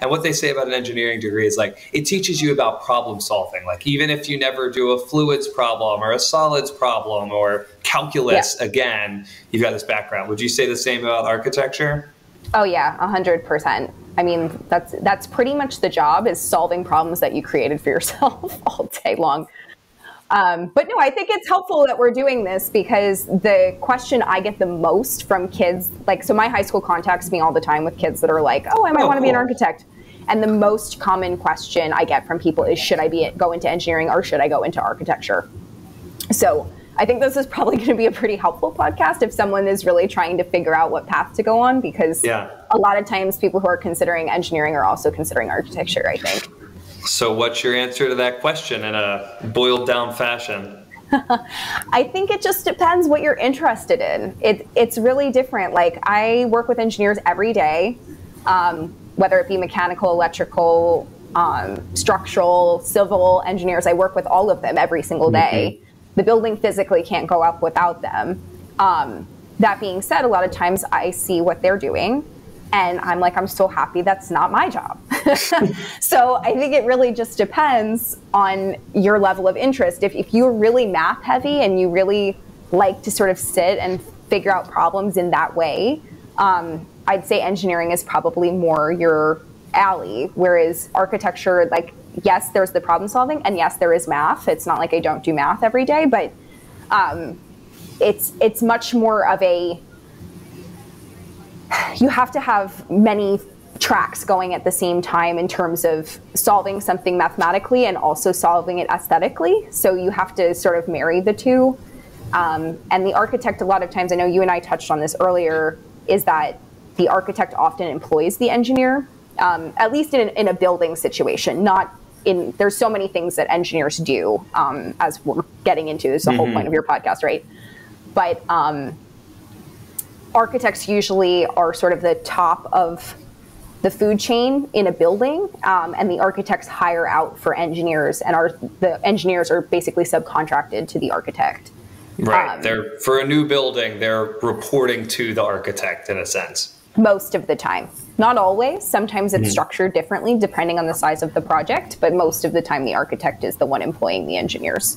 And what they say about an engineering degree is like, it teaches you about problem solving. Like, even if you never do a fluids problem or a solids problem or calculus again, you've got this background. Would you say the same about architecture? Oh yeah, 100%. I mean, that's pretty much the job, is solving problems that you created for yourself all day long. But no, I think it's helpful that we're doing this, because the question I get the most from kids, like, so my high school contacts me all the time with kids that are like, oh, I might want to be an architect. And the most common question I get from people is, should I go into engineering or should I go into architecture? So I think this is probably going to be a pretty helpful podcast if someone is really trying to figure out what path to go on, because a lot of times people who are considering engineering are also considering architecture, I think. So what's your answer to that question in a boiled down fashion? I think it just depends what you're interested in. It's really different. Like, I work with engineers every day, whether it be mechanical, electrical, structural, civil engineers. I work with all of them every single day. The building physically can't go up without them. That being said, a lot of times I see what they're doing and I'm like, I'm so happy that's not my job. So I think it really just depends on your level of interest. If you're really math heavy and you really like to sort of sit and figure out problems in that way, I'd say engineering is probably more your alley, whereas architecture, like, yes, there's the problem solving, and yes, there is math. It's not like I don't do math every day, but it's much more of a, you have to have many tracks going at the same time in terms of solving something mathematically and also solving it aesthetically. So you have to sort of marry the two. And the architect, a lot of times, I know you and I touched on this earlier, is that the architect often employs the engineer, at least in a building situation, not in, there's so many things that engineers do, as we're getting into, this is the whole point of your podcast, right? But architects usually are sort of the top of the food chain in a building, and the architects hire out for engineers, and the engineers are basically subcontracted to the architect. Right. They're, for a new building, they're reporting to the architect in a sense. Most of the time. Not always. Sometimes it's structured differently depending on the size of the project, but most of the time the architect is the one employing the engineers.